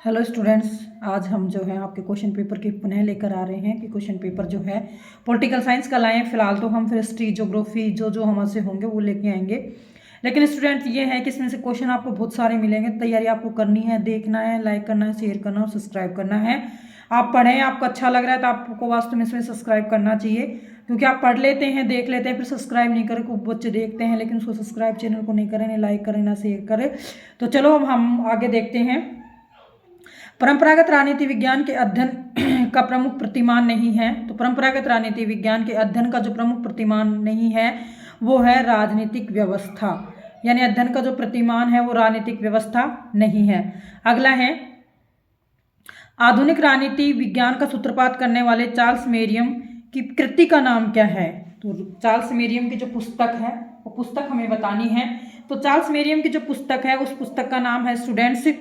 Hello students, आज हम जो है आपके क्वेश्चन पेपर के पुनः लेकर आ रहे हैं कि क्वेश्चन पेपर जो है पॉलिटिकल साइंस का लाएं। फिलहाल तो हम फिर हिस्ट्री ज्योग्राफी जो हमसे होंगे वो लेके आएंगे। लेकिन स्टूडेंट ये है कि इसमें से क्वेश्चन आपको बहुत सारे मिलेंगे। तैयारी आपको करनी है, देखना है, लाइक करना है, शेयर करना और सब्सक्राइब करना है। आप पढ़ें, आपको अच्छा लग रहा है तो आपको वास्तव में इसमें सब्सक्राइब करना चाहिए, क्योंकि आप पढ़ लेते हैं, देख लेते हैं, फिर सब्सक्राइब नहीं करें। खूब बच्चे देखते हैं लेकिन उसको सब्सक्राइब चैनल को नहीं करें, ना लाइक करें, ना शेयर करें। तो चलो अब हम आगे देखते हैं। परंपरागत राजनीति विज्ञान के अध्ययन का प्रमुख प्रतिमान नहीं है। तो परंपरागत राजनीति विज्ञान के अध्ययन का जो प्रमुख प्रतिमान नहीं है वो है राजनीतिक व्यवस्था, यानी अध्ययन का जो प्रतिमान है वो राजनीतिक व्यवस्था नहीं है। अगला है, आधुनिक राजनीति विज्ञान का सूत्रपात करने वाले चार्ल्स मेरियम की कृति का नाम क्या है। तो चार्ल्स मेरियम की जो पुस्तक है वो पुस्तक हमें बतानी है। तो चार्ल्स मेरियम की जो पुस्तक है उस पुस्तक का नाम है students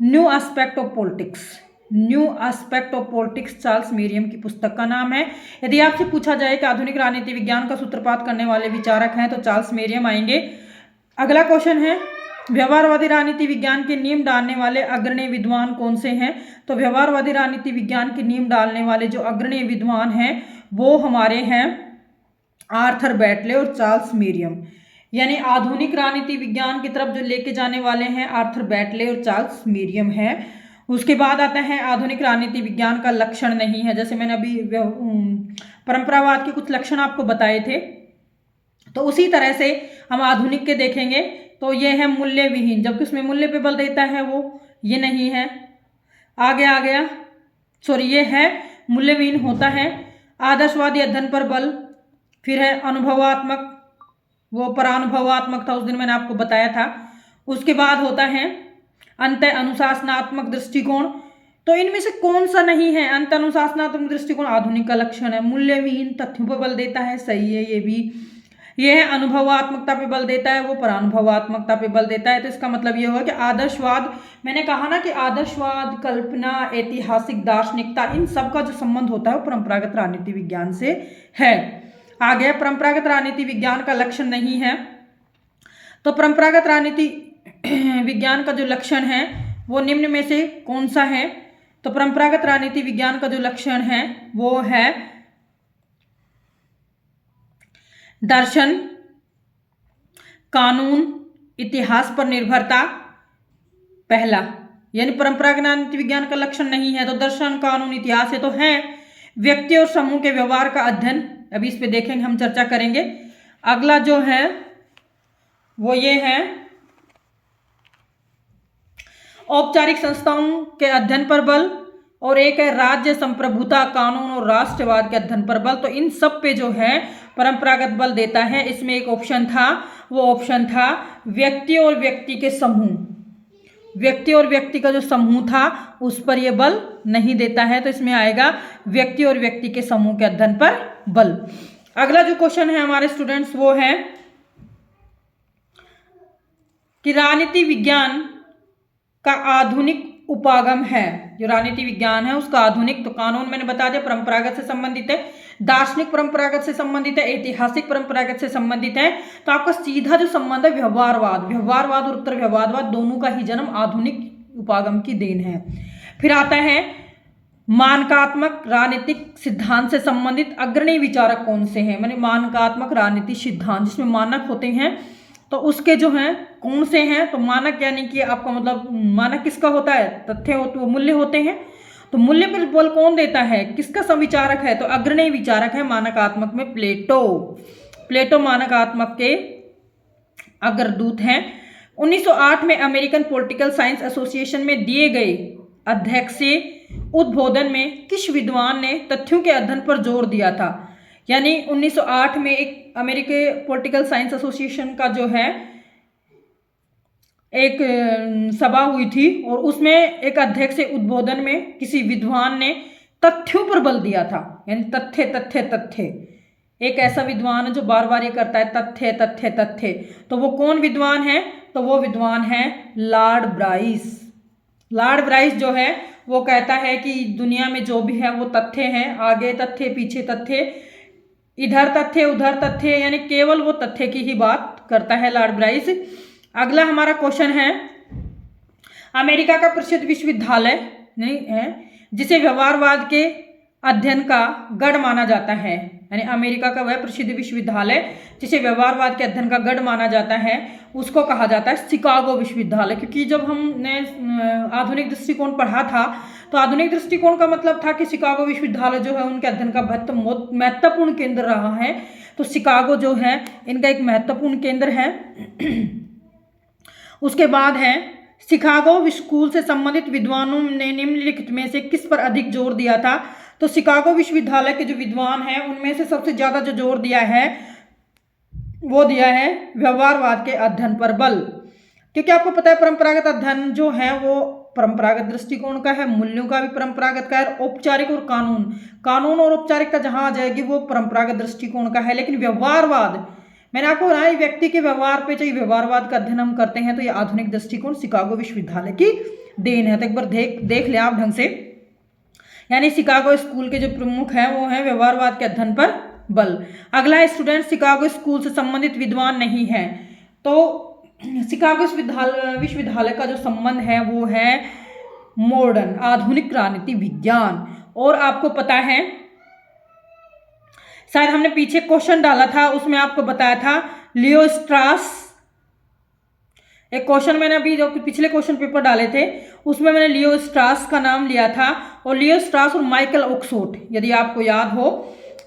new aspect of politics. New aspect of politics Charles Merriam की पुस्तक का नाम है। यदि आपसे पूछा जाए कि आधुनिक राजनीति विज्ञान का सूत्रपात करने वाले विचारक हैं तो चार्ल्स मेरियम आएंगे। अगला क्वेश्चन है, व्यवहारवादी राजनीति विज्ञान के नियम डालने वाले अग्रणी विद्वान कौन से हैं। तो व्यवहारवादी राजनीति विज्ञान के नियम डालने वाले जो अग्रणी विद्वान हैं वो हमारे हैं आर्थर बैटले और चार्ल्स मेरियम। यानी आधुनिक राजनीति विज्ञान की तरफ जो लेके जाने वाले हैं आर्थर बैटले और चार्ल्स मेरियम है। उसके बाद आता है आधुनिक राजनीति विज्ञान का लक्षण नहीं है। जैसे मैंने अभी परंपरावाद के कुछ लक्षण आपको बताए थे, तो उसी तरह से हम आधुनिक के देखेंगे। तो ये है मूल्य विहीन, जबकि उसमें मूल्य पे बल देता है वो ये नहीं है। आगे आ गया, सॉरी, ये है मूल्य विहीन होता है। आदर्शवादी अध्ययन पर बल, फिर है अनुभवात्मक, वो परानुभवात्मक था, उस दिन मैंने आपको बताया था। उसके बाद होता है अंत अनुशासनात्मक दृष्टिकोण। तो इनमें से कौन सा नहीं है अंत अनुशासनात्मक दृष्टिकोण? आधुनिक का लक्षण है। मूल्य विहीन तथ्यों पर बल देता है, सही है ये भी। ये है अनुभवात्मकता पे बल देता है, वो परानुभवात्मकता पे बल देता है। तो इसका मतलब ये होगा कि आदर्शवाद, मैंने कहा ना कि आदर्शवाद, कल्पना, ऐतिहासिक दार्शनिकता, इन सब का जो संबंध होता है वो परंपरागत राजनीति विज्ञान से है। आ गया, परंपरागत राजनीति विज्ञान का लक्षण नहीं है। तो परंपरागत राजनीति विज्ञान का जो लक्षण है वो निम्न में से कौन सा है। तो परंपरागत राजनीति विज्ञान का जो लक्षण है वो है दर्शन, कानून, इतिहास पर निर्भरता। पहला, यानी परंपरागत राजनीति विज्ञान का लक्षण नहीं है तो दर्शन, कानून, इतिहास है। तो है व्यक्ति और समूह के व्यवहार का अध्ययन, अभी इस पे देखेंगे, हम चर्चा करेंगे। अगला जो है वो ये है औपचारिक संस्थाओं के अध्ययन पर बल, और एक है राज्य संप्रभुता, कानून और राष्ट्रवाद के अध्ययन पर बल। तो इन सब पे जो है परंपरागत बल देता है। इसमें एक ऑप्शन था, वो ऑप्शन था व्यक्ति और व्यक्ति के समूह। व्यक्ति और व्यक्ति का जो समूह था उस पर यह बल नहीं देता है, तो इसमें आएगा व्यक्ति और व्यक्ति के समूह के अध्ययन पर बल। अगला जो क्वेश्चन है हमारे स्टूडेंट्स वो है कि राजनीति विज्ञान का आधुनिक उपागम है। जो राजनीति विज्ञान है उसका आधुनिक, तो कानून मैंने बता दिया परंपरागत से संबंधित है, दार्शनिक परंपरागत से संबंधित है, ऐतिहासिक परंपरागत से संबंधित है। तो आपका सीधा जो संबंध है व्यवहारवाद, व्यवहारवाद और उत्तर व्यवहारवाद दोनों का ही जन्म आधुनिक उपागम की देन है। फिर आता है मानकात्मक राजनीतिक सिद्धांत से संबंधित अग्रणी विचारक कौन से हैं। माने मानकात्मक राजनीतिक सिद्धांत जिसमें मानक होते हैं तो उसके जो हैं कौन से हैं। तो मानक यानी कि आपका मतलब मानक किसका होता है, तथ्य होते, वो मूल्य होते हैं। तो मूल्य पर बल कौन देता है, किसका संविचारक है। तो अग्रणी विचारक है मानकात्मक में प्लेटो। प्लेटो मानकात्मक के अग्रदूत हैं। 1908 में अमेरिकन पॉलिटिकल साइंस एसोसिएशन में दिए गए अध्यक्षीय उद्बोधन में किस विद्वान ने तथ्यों के अध्ययन पर जोर दिया था। यानी 1908 में एक अमेरिकी पॉलिटिकल साइंस एसोसिएशन का जो है एक सभा हुई थी और उसमें एक अध्यक्ष उद्बोधन में किसी विद्वान ने तथ्यों पर बल दिया था। यानी तथ्य तथ्य तथ्य, एक ऐसा विद्वान है जो बार बार ये करता है तथ्य तथ्य तथ्य। तो वो कौन विद्वान है, तो वो विद्वान है लॉर्ड ब्राइस। लॉर्ड ब्राइस जो है वो कहता है कि दुनिया में जो भी है वो तथ्य है, आगे तथ्य पीछे तथ्य, इधर तथ्य उधर तथ्य, यानी केवल वो तथ्य की ही बात करता है लॉर्ड ब्राइस। अगला हमारा क्वेश्चन है, अमेरिका का प्रसिद्ध विश्वविद्यालय नहीं है जिसे व्यवहारवाद के अध्ययन का गढ़ माना जाता है, यानी अमेरिका का वह प्रसिद्ध विश्वविद्यालय जिसे व्यवहारवाद के अध्ययन का गढ़ माना जाता है उसको कहा जाता है शिकागो विश्वविद्यालय। क्योंकि जब हमने आधुनिक दृष्टिकोण पढ़ा था तो आधुनिक दृष्टिकोण का मतलब था कि शिकागो विश्वविद्यालय जो है उनके अध्ययन का महत्वपूर्ण केंद्र रहा है। तो शिकागो जो है इनका एक महत्वपूर्ण केंद्र है। उसके बाद है शिकागो स्कूल से संबंधित विद्वानों ने निम्नलिखित में से किस पर अधिक जोर दिया था। तो शिकागो विश्वविद्यालय के जो विद्वान हैं उनमें से सबसे ज्यादा जो जोर दिया है वो दिया है व्यवहारवाद के अध्ययन पर बल। क्योंकि आपको पता है परंपरागत अध्ययन जो है वो परंपरागत दृष्टिकोण का है, मूल्यों का भी परंपरागत का है, औपचारिक और कानून और औपचारिकता जहां आ जाएगी वो परंपरागत दृष्टिकोण का है। लेकिन व्यवहारवाद, मैंने आपको बताया व्यक्ति के व्यवहार पे जो व्यवहारवाद का अध्ययन हम करते हैं तो ये आधुनिक दृष्टिकोण शिकागो विश्वविद्यालय की देन है। तो एक बार देख ले आप ढंग से, यानी शिकागो स्कूल के जो प्रमुख हैं वो हैं व्यवहारवाद के अध्ययन पर बल। अगला स्टूडेंट शिकागो स्कूल से संबंधित विद्वान नहीं है। तो शिकागो विश्वविद्यालय का जो संबंध है वो है मॉडर्न आधुनिक राजनीति विज्ञान। और आपको पता है शायद हमने पीछे क्वेश्चन डाला था उसमें आपको बताया था लियो स्ट्रास, एक क्वेश्चन मैंने अभी जो पिछले क्वेश्चन पेपर डाले थे उसमें मैंने लियो स्ट्रास का नाम लिया था। और लियो स्ट्रास और माइकल ऑक्सफोर्ड, यदि आपको याद हो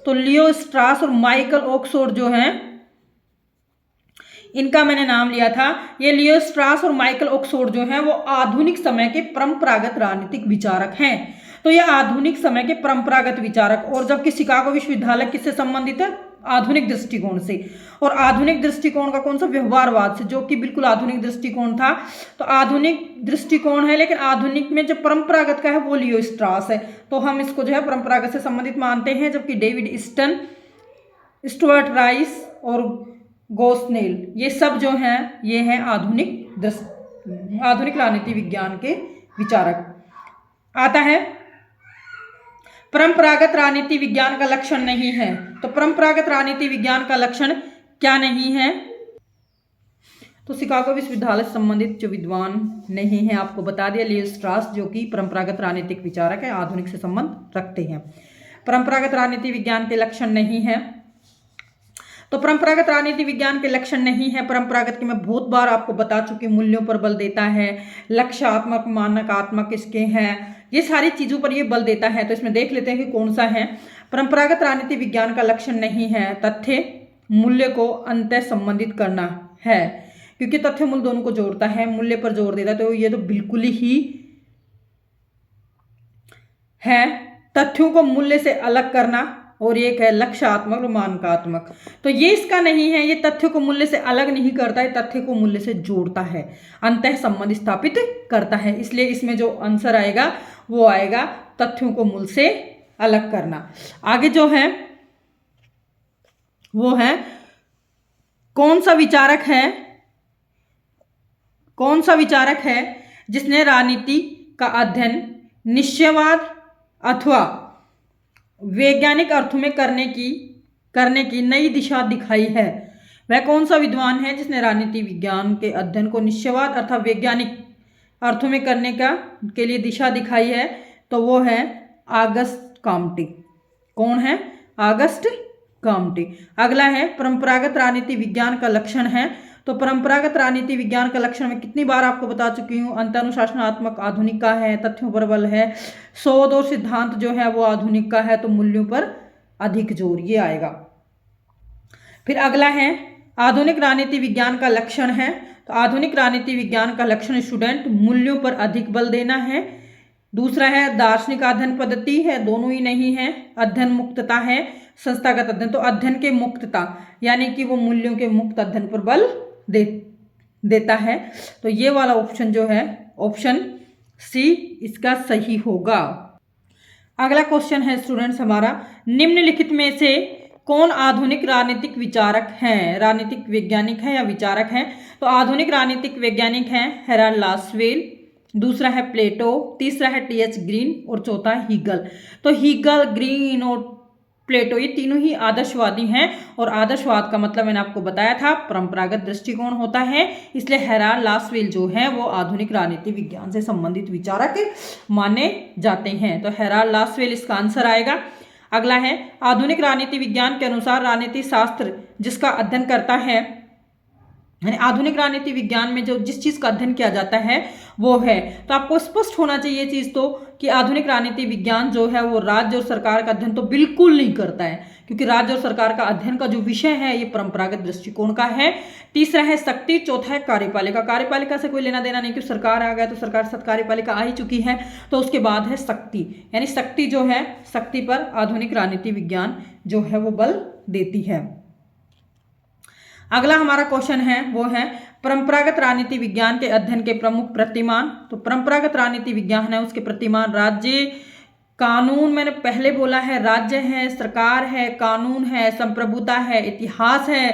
तो लियो स्ट्रास और माइकल ऑक्सफोर्ड जो हैं इनका मैंने नाम लिया था। ये लियो स्ट्रास और माइकल ऑक्सफोर्ड जो हैं वो आधुनिक समय के परंपरागत राजनीतिक विचारक हैं। तो ये आधुनिक समय के परंपरागत विचारक, और जबकि शिकागो विश्वविद्यालय किससे संबंधित है, आधुनिक दृष्टिकोण से। और आधुनिक दृष्टिकोण का कौन सा, व्यवहारवाद से, जो कि बिल्कुल आधुनिक दृष्टिकोण था। तो आधुनिक दृष्टिकोण है लेकिन आधुनिक में जो परंपरागत का है वो लियो स्ट्रास है, तो हम इसको जो है परंपरागत से संबंधित मानते हैं। जबकि डेविड ईस्टन, स्टुअर्ट राइस और गोस्नेल ये सब जो हैं ये हैं आधुनिक राजनीति विज्ञान के विचारक। आता है परंपरागत राजनीति विज्ञान का लक्षण नहीं है। तो परंपरागत राजनीति विज्ञान का लक्षण क्या नहीं है, तो शिकागो विश्वविद्यालय से संबंधित जो विद्वान नहीं है आपको बता दिया, लियो स्ट्रास जो कि परंपरागत राजनीतिक विचारक है, आधुनिक से संबंध रखते हैं। परंपरागत राजनीति विज्ञान के लक्षण नहीं है। तो परंपरागत राजनीति विज्ञान के लक्षण नहीं है। परंपरागत के मैं बहुत बार आपको बता चुकी, मूल्यों पर बल देता है, लक्ष्यात्मक मानकात्मक इसके हैं, ये सारी चीजों पर ये बल देता है। तो इसमें देख लेते हैं कि कौन सा है। परंपरागत राजनीति विज्ञान का लक्षण नहीं है तथ्य मूल्य को अंतः संबंधित करना है, क्योंकि तथ्य मूल्य दोनों को जोड़ता है, मूल्य पर जोर देता है। तो ये तो बिल्कुल ही है तथ्यों को मूल्य से अलग करना, और एक है लक्ष्यात्मक और मानकात्मक। तो ये इसका नहीं है, ये तथ्य को मूल्य से अलग नहीं करता है, तथ्य को मूल्य से जोड़ता है, अंतः संबंध स्थापित करता है। इसलिए इसमें जो आंसर आएगा वो आएगा तथ्यों को मूल्य से अलग करना। आगे जो है वो है कौन सा विचारक है जिसने राजनीति का अध्ययन निश्चयवाद अथवा वैज्ञानिक अर्थों में करने की नई दिशा दिखाई है। वह कौन सा विद्वान है जिसने राजनीति विज्ञान के अध्ययन को निश्चयवाद अर्थात वैज्ञानिक अर्थों में करने के लिए दिशा दिखाई है, तो वो है ऑगस्ट कॉम्टे। कौन है, ऑगस्ट कॉम्टे। अगला है परंपरागत राजनीति विज्ञान का लक्षण है। तो परंपरागत राजनीति विज्ञान का लक्षण मैं कितनी बार आपको बता चुकी हूँ, अंतरनुशासनात्मक आधुनिक का है, तथ्यों पर बल है, शोध और सिद्धांत जो है वो आधुनिक का है, तो मूल्यों पर अधिक जोर, ये आएगा। फिर अगला है आधुनिक राजनीति विज्ञान का लक्षण है। तो आधुनिक राजनीति विज्ञान का लक्षण स्टूडेंट मूल्यों पर अधिक बल देना है। दूसरा है दार्शनिक अध्ययन पद्धति है, दोनों ही नहीं है। अध्ययन मुक्तता है, संस्थागत अध्ययन। तो अध्ययन के मुक्तता यानी कि वो मूल्यों के मुक्त अध्ययन पर बल देता है। तो ये वाला ऑप्शन जो है ऑप्शन सी इसका सही होगा। अगला क्वेश्चन है स्टूडेंट्स हमारा, निम्नलिखित में से कौन आधुनिक राजनीतिक विचारक हैं, राजनीतिक वैज्ञानिक है या विचारक हैं। तो आधुनिक राजनीतिक वैज्ञानिक हैं हेराल्ड लासवेल, दूसरा है प्लेटो, तीसरा है टी.एच. ग्रीन और चौथा हीगल। तो हीगल, ग्रीन और प्लेटो, ये तीनों ही आदर्शवादी हैं। और आदर्शवाद का मतलब मैंने आपको बताया था परंपरागत दृष्टिकोण होता है। इसलिए हेराल्ड लासवेल जो है वो आधुनिक राजनीति विज्ञान से संबंधित विचारक माने जाते हैं। तो हेराल्ड लासवेल इसका आंसर आएगा। अगला है, आधुनिक राजनीति विज्ञान के अनुसार राजनीति शास्त्र जिसका अध्ययन करता है, यानी आधुनिक राजनीति विज्ञान में जो जिस चीज़ का अध्ययन किया जाता है वो है, तो आपको स्पष्ट होना चाहिए ये चीज़ तो कि आधुनिक राजनीति विज्ञान जो है वो राज्य और सरकार का अध्ययन तो बिल्कुल नहीं करता है, क्योंकि राज्य और सरकार का अध्ययन का जो विषय है ये परंपरागत दृष्टिकोण का है। तीसरा है शक्ति, चौथा है कार्यपालिका। कार्यपालिका से कोई लेना देना नहीं, क्योंकि सरकार आ गया तो सरकार के साथ कार्यपालिका आ ही चुकी है। तो उसके बाद है शक्ति, यानी शक्ति जो है, शक्ति पर आधुनिक राजनीति विज्ञान जो है वो बल देती है। अगला हमारा क्वेश्चन है वो है परंपरागत राजनीति विज्ञान के अध्ययन के प्रमुख प्रतिमान। तो परंपरागत राजनीति विज्ञान है उसके प्रतिमान राज्य, कानून, मैंने पहले बोला है राज्य है, सरकार है, कानून है, संप्रभुता है, इतिहास है।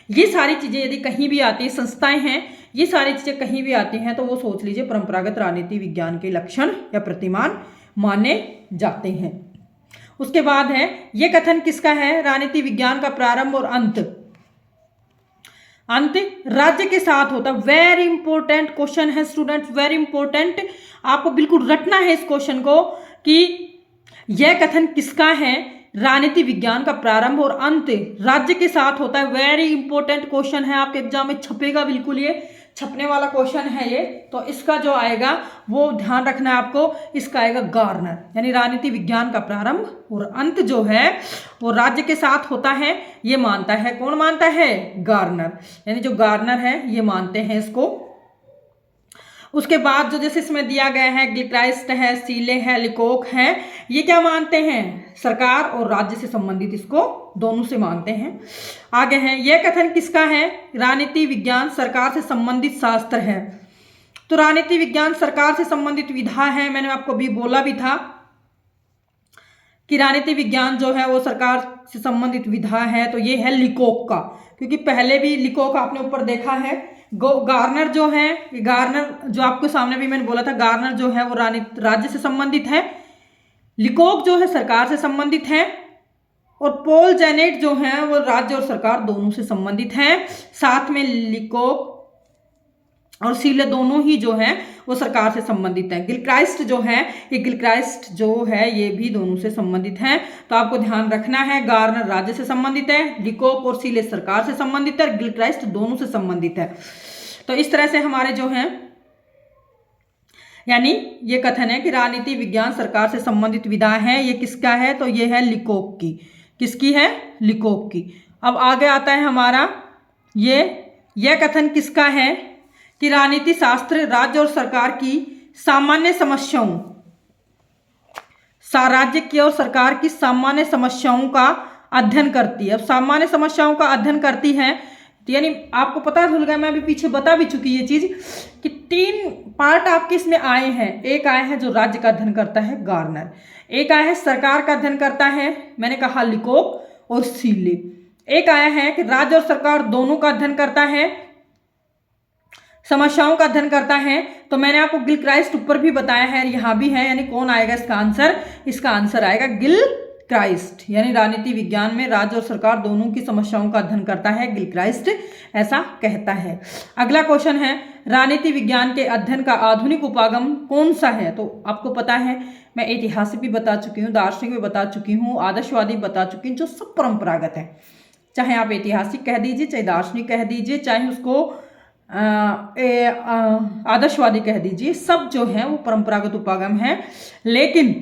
ये सारी चीजें यदि कहीं भी आती है, संस्थाएं हैं, ये सारी चीजें कहीं भी आती हैं तो वो सोच लीजिए परंपरागत राजनीति विज्ञान के लक्षण या प्रतिमान माने जाते हैं। उसके बाद है ये कथन किसका है, राजनीति विज्ञान का प्रारंभ और अंत राज्य के साथ होता है। वेरी इंपॉर्टेंट क्वेश्चन है स्टूडेंट्स, वेरी इंपॉर्टेंट, आपको बिल्कुल रटना है इस क्वेश्चन को कि यह कथन किसका है, राजनीति विज्ञान का प्रारंभ और अंत राज्य के साथ होता है। वेरी इंपॉर्टेंट क्वेश्चन है, आपके एग्जाम में छपेगा, बिल्कुल ये छपने वाला क्वेश्चन है ये। तो इसका जो आएगा वो ध्यान रखना है आपको, इसका आएगा गार्नर, यानी राजनीति विज्ञान का प्रारंभ और अंत जो है वो राज्य के साथ होता है। ये मानता है, कौन मानता है, गार्नर, यानी जो गार्नर है ये मानते हैं इसको। उसके बाद जो जैसे इसमें दिया गया है गिलक्राइस्ट है, सीले है, लिकोक है, ये क्या मानते हैं, सरकार और राज्य से संबंधित, इसको दोनों से मानते हैं। आगे है यह कथन किसका है, राजनीति विज्ञान सरकार से संबंधित शास्त्र है। तो राजनीति विज्ञान सरकार से संबंधित विधा है, मैंने आपको भी बोला भी था कि राजनीति विज्ञान जो है वो सरकार से संबंधित विधा है। तो ये है लिकोक का, क्योंकि पहले भी लिकोक आपने ऊपर देखा है। गार्नर जो है, गार्नर जो आपके सामने भी मैंने बोला था, गार्नर जो है वो राज्य से संबंधित है, लिकोक जो है सरकार से संबंधित है, और पॉल जेनेट जो है वो राज्य और सरकार दोनों से संबंधित हैं। साथ में लिकोक और सीले दोनों ही जो है वो सरकार से संबंधित है। गिलक्राइस्ट जो है, ये गिलक्राइस्ट जो है ये भी दोनों से संबंधित हैं। तो आपको ध्यान रखना है, गार्नर राज्य से संबंधित है, लिकोक और सीले सरकार से संबंधित है, गिलक्राइस्ट दोनों से संबंधित है। तो इस तरह से हमारे जो हैं, यानी ये कथन है कि राजनीति विज्ञान सरकार से संबंधित विधा है। ये किसका है, तो ये है लिकोक की। किसकी है, लिकोक की। अब आगे आता है हमारा ये कथन किसका है कि राजनीति शास्त्र राज्य और सरकार की सामान्य समस्याओं, राज्य की और सरकार की सामान्य समस्याओं का अध्ययन करती है। अब सामान्य समस्याओं का अध्ययन करती है, यानी आपको पता भूल गया, मैं अभी पीछे बता भी चुकी ये चीज कि 3 पार्ट आपके इसमें आए हैं। एक आया है जो राज्य का अध्ययन करता है, गार्नर, एक आया है सरकार का अध्ययन करता है, मैंने कहा लिकोक और सीले, एक आया है कि राज्य और सरकार दोनों का अध्ययन करता है, समस्याओं का अध्ययन करता है। तो मैंने आपको गिलक्राइस्ट ऊपर भी बताया है, यहाँ भी है, यानी कौन आएगा इसका आंसर, इसका आंसर आएगा गिलक्राइस्ट, यानी राजनीति विज्ञान में राज्य और सरकार दोनों की समस्याओं का अध्ययन करता है, गिलक्राइस्ट ऐसा कहता है। अगला क्वेश्चन है राजनीति विज्ञान के अध्ययन का आधुनिक उपागम कौन सा है। तो आपको पता है, मैं ऐतिहासिक भी बता चुकी हूँ, दार्शनिक भी बता चुकी हूँ, आदर्शवादी बता चुकी हूँ, जो सब परंपरागत है। चाहे आप ऐतिहासिक कह दीजिए, चाहे दार्शनिक कह दीजिए, चाहे उसको आदर्शवादी कह दीजिए, सब जो है वो परंपरागत उपागम है। लेकिन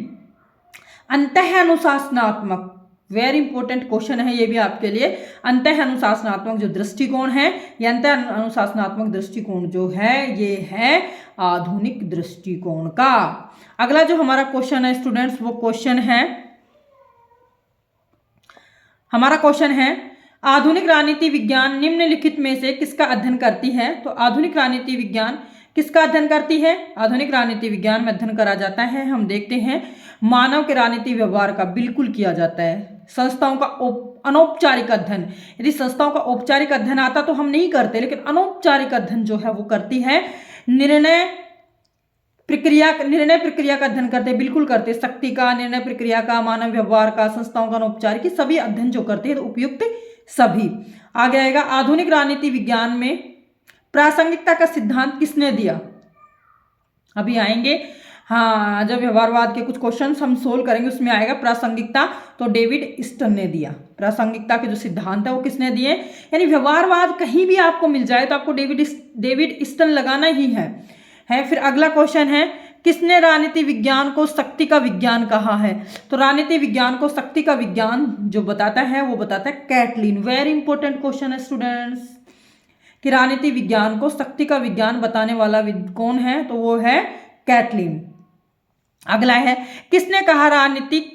अंतः अनुशासनात्मक, वेरी इंपॉर्टेंट क्वेश्चन है ये भी आपके लिए, अंतः अनुशासनात्मक जो दृष्टिकोण है, ये अंतः अनुशासनात्मक दृष्टिकोण जो है ये है आधुनिक दृष्टिकोण का। अगला जो हमारा क्वेश्चन है स्टूडेंट्स, वो क्वेश्चन है, हमारा क्वेश्चन है आधुनिक राजनीति विज्ञान निम्नलिखित में से किसका अध्ययन करती है। तो आधुनिक राजनीति विज्ञान किसका अध्ययन करती है, आधुनिक राजनीति विज्ञान में अध्ययन करा जाता है, हम देखते हैं मानव के राजनीति व्यवहार का बिल्कुल किया जाता है। संस्थाओं का अनौपचारिक अध्ययन, यदि संस्थाओं का औपचारिक अध्ययन आता तो हम नहीं करते, लेकिन अनौपचारिक अध्ययन जो है वो करती है। निर्णय प्रक्रिया, निर्णय प्रक्रिया का अध्ययन करते हैं, बिल्कुल करते हैं। शक्ति का, निर्णय प्रक्रिया का, मानव व्यवहार का, संस्थाओं का, औपचारिक, की सभी अध्ययन जो करते हैं तो उपयुक्त सभी। आगे आएगा आधुनिक राजनीति विज्ञान में प्रासंगिकता का सिद्धांत किसने दिया। अभी आएंगे, हाँ, जब व्यवहारवाद के कुछ क्वेश्चंस हम सोल्व करेंगे उसमें आएगा प्रासंगिकता, तो डेविड ईस्टन ने दिया। प्रासंगिकता के जो सिद्धांत है वो किसने दिए, यानी व्यवहारवाद कहीं भी आपको मिल जाए तो आपको डेविड ईस्टन लगाना ही है। फिर अगला क्वेश्चन है, किसने राजनीति विज्ञान को शक्ति का विज्ञान कहा है। तो राजनीति विज्ञान को शक्ति का विज्ञान जो बताता है वो बताता है कैटलिन। वेरी इंपॉर्टेंट क्वेश्चन है स्टूडेंट्स, कि राजनीति विज्ञान को शक्ति का विज्ञान बताने वाला कौन है, तो वो है कैटलिन। अगला है, किसने कहा राजनीतिक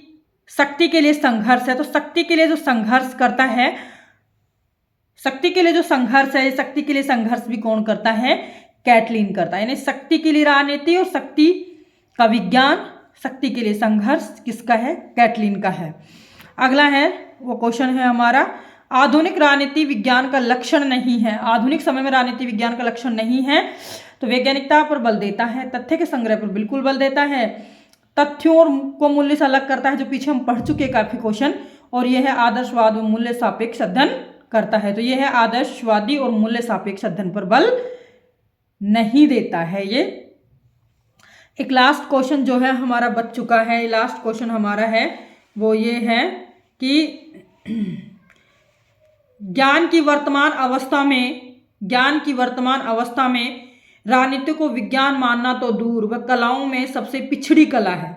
शक्ति के लिए संघर्ष है। तो शक्ति के लिए जो संघर्ष करता है, शक्ति के लिए जो संघर्ष है, शक्ति के लिए संघर्ष भी कौन करता है, कैटलिन करता है। यानी शक्ति के लिए राजनीति और शक्ति का विज्ञान, शक्ति के लिए संघर्ष किसका है, कैटलिन का है। अगला है वो क्वेश्चन है हमारा, आधुनिक राजनीति विज्ञान का लक्षण नहीं है। आधुनिक समय में राजनीति विज्ञान का लक्षण नहीं है, तो वैज्ञानिकता पर बल देता है, तथ्य के संग्रह पर बिल्कुल बल देता है, तथ्यों और को मूल्य से अलग करता है, जो पीछे हम पढ़ चुके काफी क्वेश्चन, और यह है आदर्शवाद और मूल्य सापेक्ष अध्ययन करता है। तो यह है आदर्शवादी और मूल्य सापेक्ष अध्ययन पर बल नहीं देता है। ये एक लास्ट क्वेश्चन जो है हमारा बच चुका है, लास्ट क्वेश्चन हमारा है वो ये है कि ज्ञान की वर्तमान अवस्था में राजनीति को विज्ञान मानना तो दूर, वह कलाओं में सबसे पिछड़ी कला है।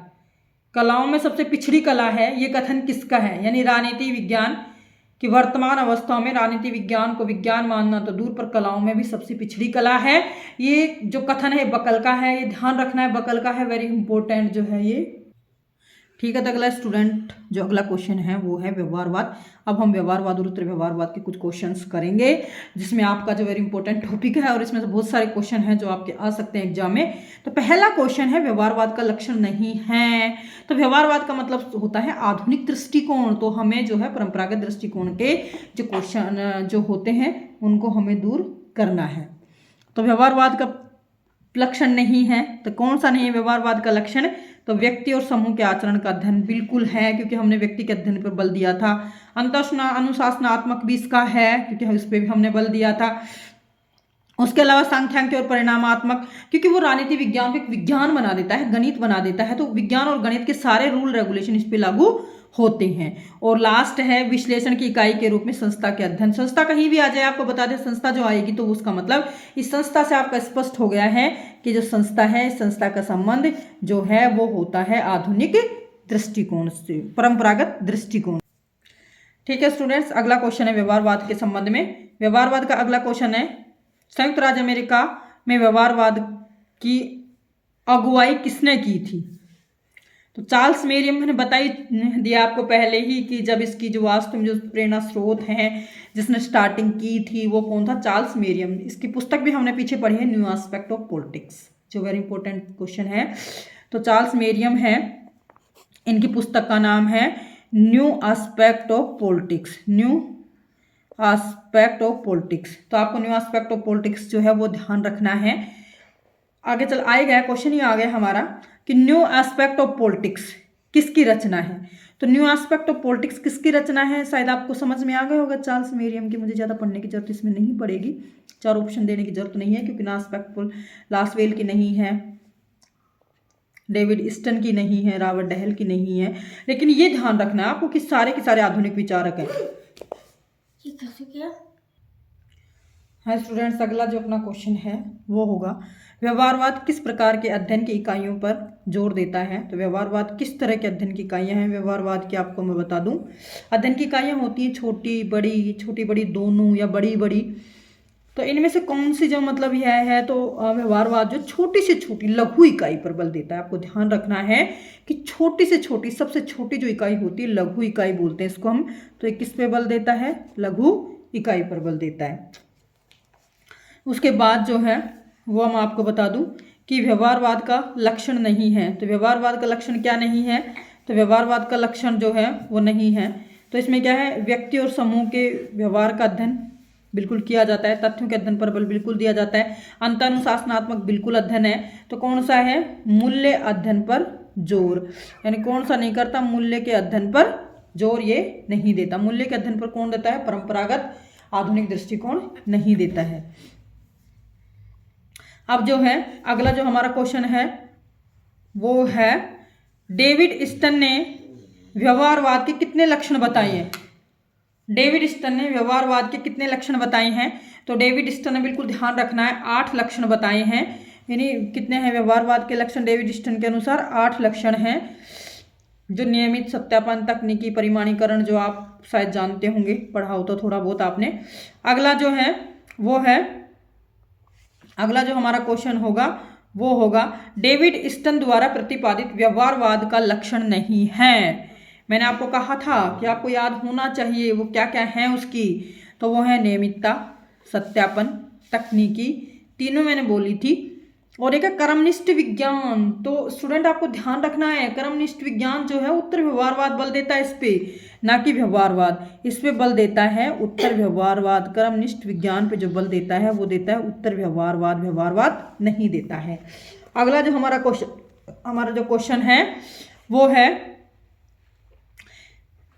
कलाओं में सबसे पिछड़ी कला है, ये कथन किसका है। यानी राजनीति विज्ञान की वर्तमान अवस्था में राजनीति विज्ञान को विज्ञान मानना तो दूर पर कलाओं में भी सबसे पिछड़ी कला है। ये जो कथन है बकल का है, ये ध्यान रखना है, बकल का है, वेरी इंपॉर्टेंट जो है ये। ठीक है, तो अगला स्टूडेंट जो अगला क्वेश्चन है वो है व्यवहारवाद। अब हम व्यवहारवाद और उत्तर व्यवहारवाद के कुछ क्वेश्चंस करेंगे, जिसमें आपका जो वेरी इंपॉर्टेंट टॉपिक है, और इसमें से बहुत सारे क्वेश्चन हैं जो आपके आ सकते हैं एग्जाम में। तो पहला क्वेश्चन है, व्यवहारवाद का लक्षण नहीं है। तो व्यवहारवाद का मतलब होता है आधुनिक दृष्टिकोण। तो हमें जो है परंपरागत दृष्टिकोण के जो क्वेश्चन जो होते हैं उनको हमें दूर करना है। तो व्यवहारवाद का लक्षण नहीं है, तो कौन सा नहीं है व्यवहारवाद का लक्षण, तो व्यक्ति और समूह के आचरण का अध्ययन बिल्कुल है, क्योंकि हमने व्यक्ति के अध्ययन पर बल दिया था। अनुशासनात्मक भी इसका है, क्योंकि उस पर भी हमने बल दिया था। उसके अलावा सांख्यिकी और परिणामात्मक, क्योंकि वो राजनीति विज्ञान को एक विज्ञान बना देता है, गणित बना देता है, तो विज्ञान और गणित के सारे रूल रेगुलेशन इस पे लागू होते हैं। और लास्ट है विश्लेषण की इकाई के रूप में संस्था के अध्ययन। संस्था कहीं भी आ जाए आपको बता दें, संस्था जो आएगी तो उसका मतलब इस संस्था से आपका स्पष्ट हो गया है कि जो संस्था है, संस्था का संबंध जो है वो होता है आधुनिक दृष्टिकोण से, परंपरागत दृष्टिकोण। ठीक है स्टूडेंट्स, अगला क्वेश्चन है व्यवहारवाद के संबंध में। व्यवहारवाद का अगला क्वेश्चन है, संयुक्त राज्य अमेरिका में व्यवहारवाद की अगुवाई किसने की थी। तो चार्ल्स मेरियम, मैंने बताई दिया आपको पहले ही कि जब इसकी जो वास्तव में जो प्रेरणा स्रोत हैं जिसने स्टार्टिंग की थी वो कौन था, चार्ल्स मेरियम। इसकी पुस्तक भी हमने पीछे पढ़ी है, न्यू एस्पेक्ट ऑफ पॉलिटिक्स, जो वेरी इंपॉर्टेंट क्वेश्चन है। तो चार्ल्स मेरियम है, इनकी पुस्तक का नाम है new aspect of politics, new aspect of politics. तो आपको न्यू एस्पेक्ट ऑफ पॉलिटिक्स जो है वो ध्यान रखना है। आगे चल आएगा क्वेश्चन ही आ गया हमारा कि न्यू एस्पेक्ट ऑफ पॉलिटिक्स किसकी रचना है। तो न्यू एस्पेक्ट ऑफ पॉलिटिक्स किसकी रचना है, शायद आपको समझ में आ गया होगा, चार्ल्स मेरियम की। मुझे ज़्यादा पढ़ने की जरूरत इसमें नहीं पड़ेगी, 4 ऑप्शन देने की जरूरत नहीं है, क्योंकि न्यू एस्पेक्ट लासवेल की नहीं है, डेविड ईस्टन की नहीं है, रॉबर्ट डहेल की नहीं है। लेकिन ये ध्यान रखना है आपको कि सारे के सारे आधुनिक विचारक हैं। हाँ स्टूडेंट्स, अगला जो अपना क्वेश्चन है वो होगा, व्यवहारवाद किस प्रकार के अध्ययन की इकाइयों पर जोर देता है। तो व्यवहारवाद किस तरह के अध्ययन की इकाइयाँ हैं व्यवहारवाद की, आपको मैं बता दूं। अध्ययन की इकाइयाँ होती हैं छोटी बड़ी दोनों या बड़ी बड़ी। तो इनमें से कौन सी जो मतलब यह है, तो व्यवहारवाद जो छोटी से छोटी लघु इकाई पर बल देता है। आपको ध्यान रखना है कि छोटी से छोटी, सबसे छोटी जो इकाई होती है लघु इकाई बोलते हैं इसको हम। तो ये किस पे बल देता है, लघु इकाई पर बल देता है। उसके बाद जो है वो हम आपको बता दूं कि व्यवहारवाद का लक्षण नहीं है। तो व्यवहारवाद का लक्षण क्या नहीं है, तो व्यवहारवाद का लक्षण जो है वो नहीं है। तो इसमें क्या है, व्यक्ति और समूह के व्यवहार का अध्ययन बिल्कुल किया जाता है, तथ्यों के अध्ययन पर बल बिल्कुल दिया जाता है, अंतरनुशासनात्मक बिल्कुल अध्ययन है। तो कौन सा है, मूल्य अध्ययन पर जोर, यानी कौन सा नहीं करता, मूल्य के अध्ययन पर जोर ये नहीं देता। मूल्य के अध्ययन पर कौन देता है, परंपरागत आधुनिक दृष्टिकोण नहीं देता है। अब जो है अगला जो हमारा क्वेश्चन है वो है, डेविड स्टन ने व्यवहारवाद के कितने लक्षण बताए हैं। डेविड स्टन ने व्यवहारवाद के कितने लक्षण बताए हैं। तो डेविड स्टन ने, बिल्कुल ध्यान रखना है, 8 लक्षण बताए हैं। यानी कितने हैं व्यवहारवाद के लक्षण, डेविड स्टन के अनुसार 8 लक्षण हैं, जो नियमित सत्यापन, तकनीकी परिमाणीकरण, जो आप शायद जानते होंगे, पढ़ा हो तो थोड़ा बहुत आपने। अगला जो है वो है, अगला जो हमारा क्वेश्चन होगा वो होगा, डेविड स्टन द्वारा प्रतिपादित व्यवहारवाद का लक्षण नहीं है। मैंने आपको कहा था कि आपको याद होना चाहिए वो क्या क्या है उसकी। तो वो है नियमितता, सत्यापन, तकनीकी, तीनों मैंने बोली थी। और एक है कर्मनिष्ठ विज्ञान। तो स्टूडेंट आपको ध्यान रखना है, कर्मनिष्ठ विज्ञान जो है उत्तर व्यवहारवाद बल देता है इस पे, ना कि व्यवहारवाद। इस पे बल देता है उत्तर व्यवहारवाद। कर्मनिष्ठ विज्ञान पे जो बल देता है वो देता है उत्तर व्यवहारवाद, व्यवहारवाद नहीं देता है। अगला जो हमारा क्वेश्चन है वो है,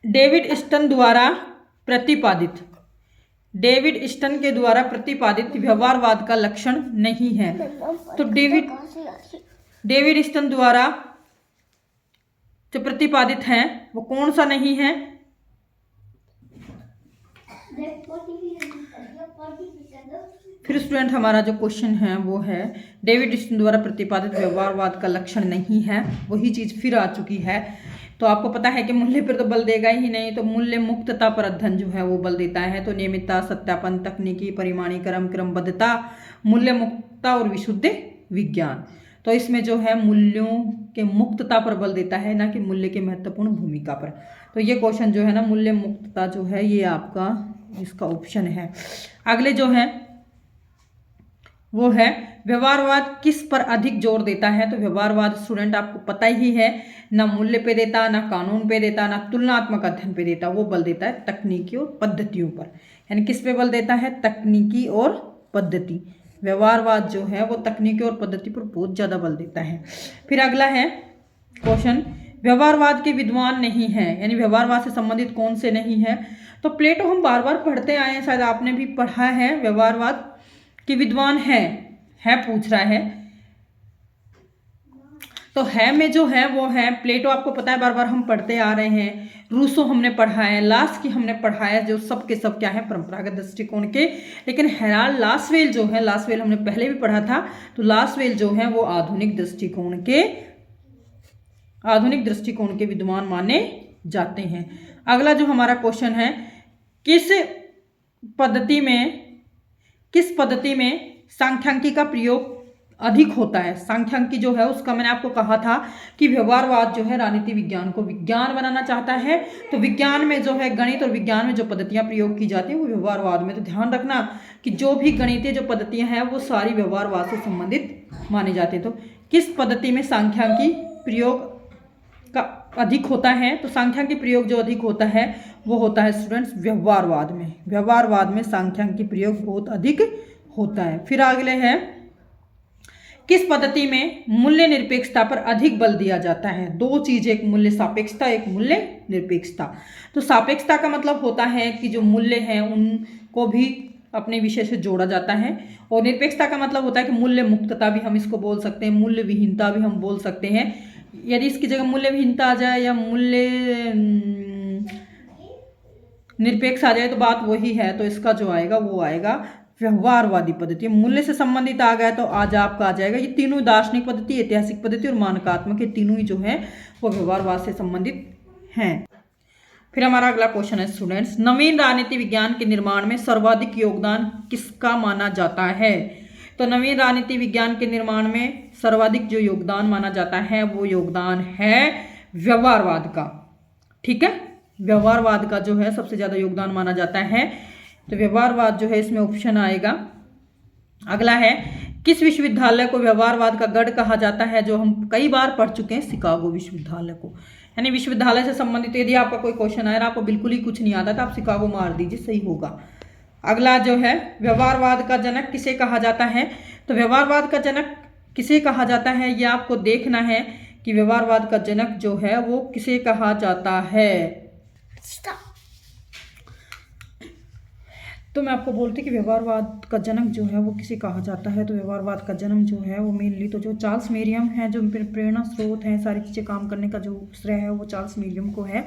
डेविड स्टन द्वारा प्रतिपादित, डेविड स्टन के द्वारा प्रतिपादित व्यवहारवाद का लक्षण नहीं है। तो डेविड स्टन द्वारा जो प्रतिपादित है वो कौन सा नहीं है। फिर स्टूडेंट हमारा जो क्वेश्चन है वो है, डेविड स्टन द्वारा प्रतिपादित व्यवहारवाद का लक्षण नहीं है, वही चीज फिर आ चुकी है। तो आपको पता है कि मूल्य पर तो बल देगा ही नहीं, तो मूल्य मुक्तता पर अध्ययन जो है वो बल देता है। तो नियमितता, सत्यापन, तकनीकी परिमाणीकरण, क्रमबद्धता, मूल्य मुक्तता और विशुद्ध विज्ञान। तो इसमें जो है मूल्यों के मुक्तता पर बल देता है, ना कि मूल्य के महत्वपूर्ण भूमिका पर। तो ये क्वेश्चन जो है ना, मूल्य मुक्तता जो है ये आपका इसका ऑप्शन है। अगले जो है वो है, व्यवहारवाद किस पर अधिक जोर देता है। तो व्यवहारवाद स्टूडेंट आपको पता ही है, ना मूल्य पे देता, ना कानून पे देता, ना तुलनात्मक अध्ययन पे देता, वो बल देता है तकनीकी और पद्धतियों पर। यानी किस पे बल देता है, तकनीकी और पद्धति। व्यवहारवाद जो है वो तकनीकी और पद्धति पर बहुत ज्यादा बल देता है। फिर अगला है क्वेश्चन, व्यवहारवाद के विद्वान नहीं है, यानी व्यवहारवाद से संबंधित कौन से नहीं है। तो प्लेटो हम बार बार पढ़ते आए हैं, शायद आपने भी पढ़ा है, व्यवहारवाद के विद्वान है पूछ रहा है। तो है में जो है वो है प्लेटो, आपको पता है बार बार हम पढ़ते आ रहे हैं। रूसो हमने पढ़ा है, लास्की हमने पढ़ा है, जो सब के सब क्या है, परंपरागत दृष्टिकोण के। लेकिन हेराल्ड लासवेल जो है, लासवेल हमने पहले भी पढ़ा था, तो लासवेल जो है वो आधुनिक दृष्टिकोण के विद्वान माने जाते हैं। अगला जो हमारा क्वेश्चन है, किस पद्धति में सांख्यिकी का प्रयोग अधिक होता है। सांख्यिकी जो है उसका मैंने आपको कहा था कि व्यवहारवाद जो है राजनीति विज्ञान को विज्ञान बनाना चाहता है। तो विज्ञान में जो है गणित और विज्ञान में जो पद्धतियां प्रयोग की जाती हैं वो व्यवहारवाद में। तो ध्यान रखना कि जो भी गणितीय जो पद्धतियां हैं वो सारी व्यवहारवाद से संबंधित माने जाते हैं। तो किस पद्धति में सांख्यिकी प्रयोग का अधिक होता है। तो सांख्यिकी प्रयोग जो अधिक होता है वो होता है स्टूडेंट्स व्यवहारवाद में। व्यवहारवाद में सांख्यिकी प्रयोग बहुत अधिक होता है। फिर अगले है, किस पद्धति में मूल्य निरपेक्षता पर अधिक बल दिया जाता है। दो चीज, एक मूल्य सापेक्षता, एक मूल्य निरपेक्षता। तो सापेक्षता का मतलब होता है कि जो मूल्य हैं उनको भी अपने विषय से जोड़ा जाता है, और निरपेक्षता का मतलब होता है कि मूल्य मुक्तता भी हम इसको बोल सकते हैं, मूल्य विहीनता भी हम बोल सकते हैं। यदि इसकी जगह मूल्य विहीनता आ जाए या मूल्य निरपेक्ष आ जाए तो बात वही है। तो इसका जो आएगा वो आएगा व्यवहारवादी पद्धति। मूल्य से संबंधित आ गया तो आज आपका आ जाएगा ये तीनों, दार्शनिक पद्धति, ऐतिहासिक पद्धति और मानकात्मक, ये तीनों ही जो है वो व्यवहारवाद से संबंधित हैं। फिर हमारा अगला क्वेश्चन है स्टूडेंट्स, नवीन राजनीति विज्ञान के निर्माण में सर्वाधिक योगदान किसका माना जाता है। तो नवीन राजनीति विज्ञान के निर्माण में सर्वाधिक जो योगदान माना जाता है वो योगदान है व्यवहारवाद का। ठीक है, व्यवहारवाद का जो है सबसे ज्यादा योगदान माना जाता है। तो व्यवहारवाद जो है इसमें ऑप्शन आएगा। अगला है, किस विश्वविद्यालय को व्यवहारवाद का गढ़ कहा जाता है, जो हम कई बार पढ़ चुके हैं, शिकागो विश्वविद्यालय को। यानी विश्वविद्यालय से संबंधित यदि आपका कोई क्वेश्चन आया, आपको बिल्कुल ही कुछ नहीं आता तो आप शिकागो मार दीजिए, सही होगा। अगला जो है व्यवहारवाद का जनक किसे कहा जाता है, तो व्यवहारवाद का जनक किसे कहा जाता है ये आपको देखना है कि व्यवहारवाद का जनक जो है वो किसे कहा जाता है। तो मैं आपको बोलती कि व्यवहारवाद का जनक जो है वो किसे कहा जाता है, तो व्यवहारवाद का जन्म जो है वो मेनली तो जो चार्ल्स मेरियम है, जो प्रेरणा स्रोत है, सारी चीज़ें काम करने का जो श्रेय है वो चार्ल्स मेरियम को है।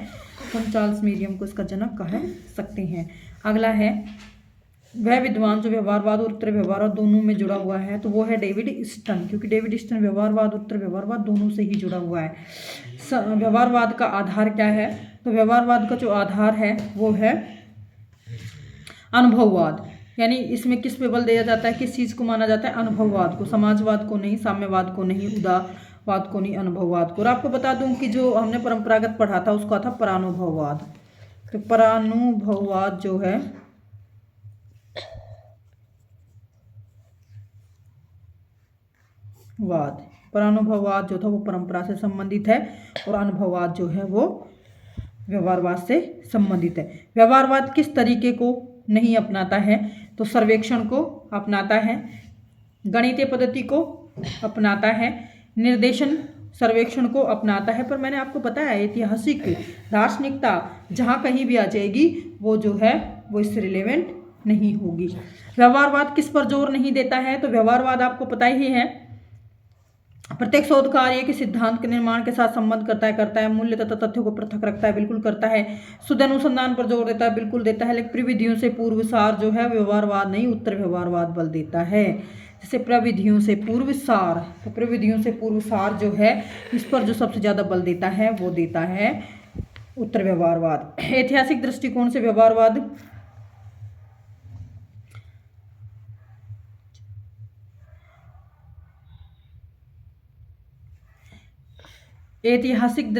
हम चार्ल्स मेरियम को इसका जनक कह सकते हैं। अगला है वह विद्वान जो व्यवहारवाद और उत्तर व्यवहारवाद दोनों में जुड़ा हुआ है, तो वो है डेविड ईस्टन, क्योंकि डेविड ईस्टन व्यवहारवाद उत्तर व्यवहारवाद दोनों से ही जुड़ा हुआ है। व्यवहारवाद का आधार क्या है, तो व्यवहारवाद का जो आधार है वो है अनुभववाद, यानी इसमें किस पे बल दिया जाता है, किस चीज़ को माना जाता है, अनुभववाद को, समाजवाद को नहीं, साम्यवाद को नहीं, उदारवाद को नहीं, अनुभववाद को। और आपको बता दूं कि जो हमने परंपरागत पढ़ा था उसका था परानुभववाद। तो परानुभववाद जो है परानुभववाद जो था वो परंपरा से संबंधित है और अनुभववाद जो है वो व्यवहारवाद से संबंधित है। व्यवहारवाद किस तरीके को नहीं अपनाता है, तो सर्वेक्षण को अपनाता है, गणितीय पद्धति को अपनाता है, निर्देशन सर्वेक्षण को अपनाता है। पर मैंने आपको बताया ऐतिहासिक दार्शनिकता जहाँ कहीं भी आ जाएगी वो जो है वो इससे रिलेवेंट नहीं होगी। व्यवहारवाद किस पर जोर नहीं देता है, तो व्यवहारवाद आपको पता ही है प्रत्येक शोध कार्य के सिद्धांत के निर्माण के साथ संबंध करता है, मूल्य तथा तथ्यों को पृथक रखता है, बिल्कुल करता है, शुद्ध अनुसंधान पर जोर देता है, बिल्कुल देता है, लेकिन प्रविधियों से पूर्वसार जो है व्यवहारवाद नहीं उत्तर व्यवहारवाद बल देता है। जैसे प्रविधियों से पूर्वसार, तो प्रविधियों से पूर्वसार जो है इस पर जो सबसे ज्यादा बल देता है वो देता है उत्तर व्यवहारवाद। ऐतिहासिक दृष्टिकोण से व्यवहारवाद ऐतिहासिक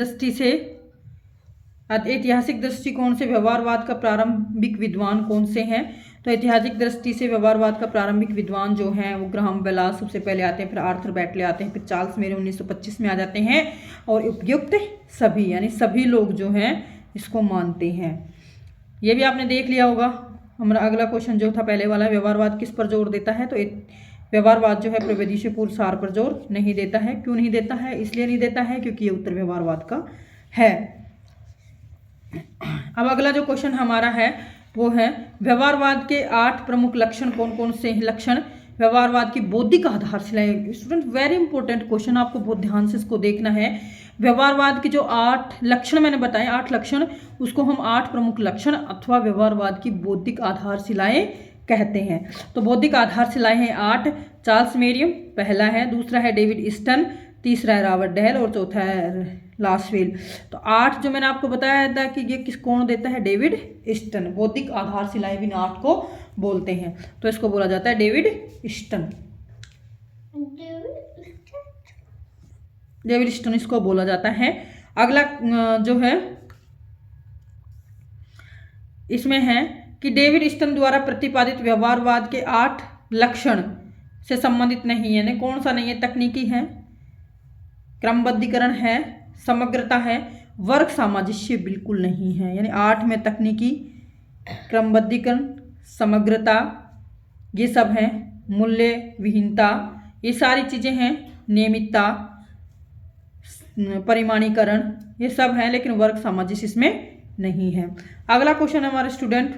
दृष्टिकोण से व्यवहारवाद का प्रारंभिक विद्वान कौन से हैं, तो ऐतिहासिक दृष्टि से व्यवहारवाद का प्रारंभिक विद्वान जो हैं वो ग्राहम बेलास सबसे पहले आते हैं, फिर आर्थर बैटले आते हैं, फिर चार्ल्स मेरियम 1925 में आ जाते हैं और उपयुक्त सभी यानी सभी लोग जो हैं इसको मानते हैं। ये भी आपने देख लिया होगा। हमारा अगला क्वेश्चन जो था पहले वाला, व्यवहारवाद किस पर जोर देता है, तो व्यवहारवाद जो है प्रविधि से पूर्व सार पर जोर नहीं देता है। क्यों नहीं देता है, इसलिए नहीं देता है क्योंकि ये उत्तर व्यवहारवाद का है। अब अगला जो क्वेश्चन हमारा है वो है व्यवहारवाद के 8 प्रमुख लक्षण कौन कौन से हैं। लक्षण व्यवहारवाद की बौद्धिक आधारशिलाएं। स्टूडेंट वेरी इंपॉर्टेंट क्वेश्चन, आपको बहुत ध्यान से इसको देखना है। व्यवहारवाद के जो 8 लक्षण मैंने बताए, 8 लक्षण, उसको हम 8 प्रमुख लक्षण अथवा व्यवहारवाद की बौद्धिक आधारशिलाएं कहते हैं। तो बौद्धिक आधारशिलाएं हैं 8। चार्ल्स मेरियम पहला है, दूसरा है डेविड ईस्टन, तीसरा है रॉबर्ट डेल और चौथा है लासवेल। तो 8 जो मैंने आपको बताया था कि ये किस कौन देता है, डेविड ईस्टन। बौद्धिक आधारशिलाएं भी 8 को बोलते हैं, तो इसको बोला जाता है डेविड ईस्टन। डेविड ईस्टन इसको बोला जाता है। अगला जो है इसमें है कि डेविड ईस्टन द्वारा प्रतिपादित व्यवहारवाद के 8 लक्षण से संबंधित नहीं है, यानी कौन सा नहीं है, तकनीकी है, क्रमबद्धीकरण है, समग्रता है, वर्ग सामंजस्य बिल्कुल नहीं है। यानी 8 में तकनीकी, क्रमबद्धीकरण, समग्रता ये सब हैं, मूल्य विहीनता ये सारी चीज़ें हैं, नियमितता, परिमाणीकरण ये सब हैं, लेकिन वर्ग सामंजस्य इसमें नहीं है। अगला क्वेश्चन हमारे स्टूडेंट,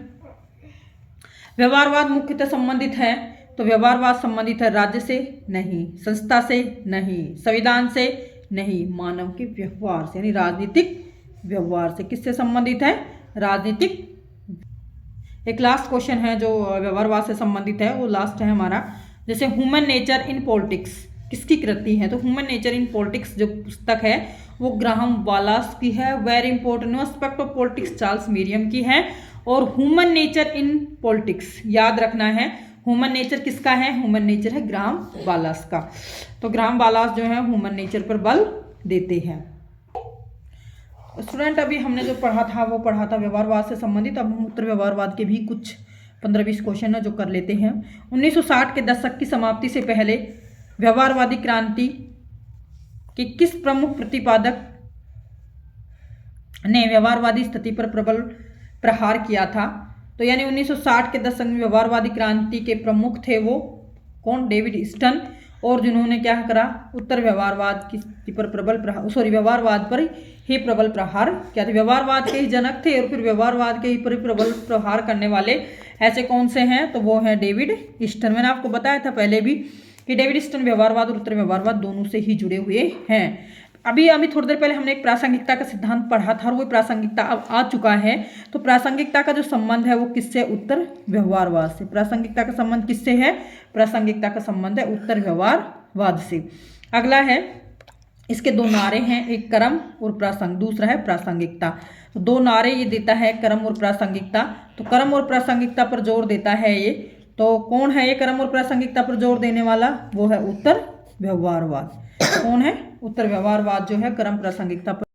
व्यवहारवाद मुख्यतः संबंधित है, तो व्यवहारवाद संबंधित है राज्य से नहीं, संस्था से नहीं, संविधान से नहीं, मानव के व्यवहार से यानी राजनीतिक व्यवहार से। किससे संबंधित है, राजनीतिक। एक लास्ट क्वेश्चन है जो व्यवहारवाद से संबंधित है, वो लास्ट है हमारा। जैसे ह्यूमन नेचर इन पॉलिटिक्स किसकी कृति है, तो ह्यूमन नेचर इन पॉलिटिक्स जो पुस्तक है वो ग्राहम वालास की है। Very important, no aspect of politics Charles Merriam की है। और ह्यूमन नेचर इन पॉलिटिक्स याद रखना है, ह्यूमन नेचर किसका है, ह्यूमन नेचर है ग्राहम वालास का। तो ग्राहम वालास जो है ह्यूमन नेचर पर बल देते हैं। स्टूडेंट अभी हमने जो पढ़ा था वो पढ़ा था व्यवहारवाद से संबंधित। अब हम उत्तर व्यवहारवाद के भी कुछ 15-20 क्वेश्चन है जो कर लेते हैं। 1960 के दशक की समाप्ति से पहले व्यवहारवादी क्रांति के किस प्रमुख प्रतिपादक ने व्यवहारवादी स्थिति पर प्रबल प्रहार किया था, तो यानी 1960 के दशक में व्यवहारवादी क्रांति के प्रमुख थे वो कौन, डेविड ईस्टन, और जिन्होंने क्या करा, उत्तर व्यवहारवाद की पर प्रबल प्रहार, व्यवहारवाद पर ही प्रबल प्रहार क्या थे, व्यवहारवाद के ही जनक थे और फिर व्यवहारवाद के ही पर प्रबल प्रहार करने वाले ऐसे कौन से हैं, तो वो हैं डेविड ईस्टन। मैंने आपको बताया था पहले भी कि डेविड ईस्टन व्यवहारवाद और उत्तर व्यवहारवाद दोनों से ही जुड़े हुए हैं। अभी थोड़ी देर पहले हमने एक प्रासंगिकता का सिद्धांत पढ़ा था और वो प्रासंगिकता अब आ चुका है। तो प्रासंगिकता का जो संबंध है वो किससे, उत्तर व्यवहारवाद से। प्रासंगिकता का संबंध किससे है, प्रासंगिकता का संबंध है उत्तर व्यवहारवाद से। अगला है, इसके दो नारे हैं, एक कर्म और प्रासंगिक, दूसरा है प्रासंगिकता। तो दो नारे ये देता है, कर्म और प्रासंगिकता। तो कर्म और प्रासंगिकता पर जोर देता है ये, तो कौन है ये कर्म और प्रासंगिकता पर जोर देने वाला, वो है उत्तर व्यवहारवाद। कौन है, उत्तर व्यवहारवाद जो है कर्म प्रासंगिकता पर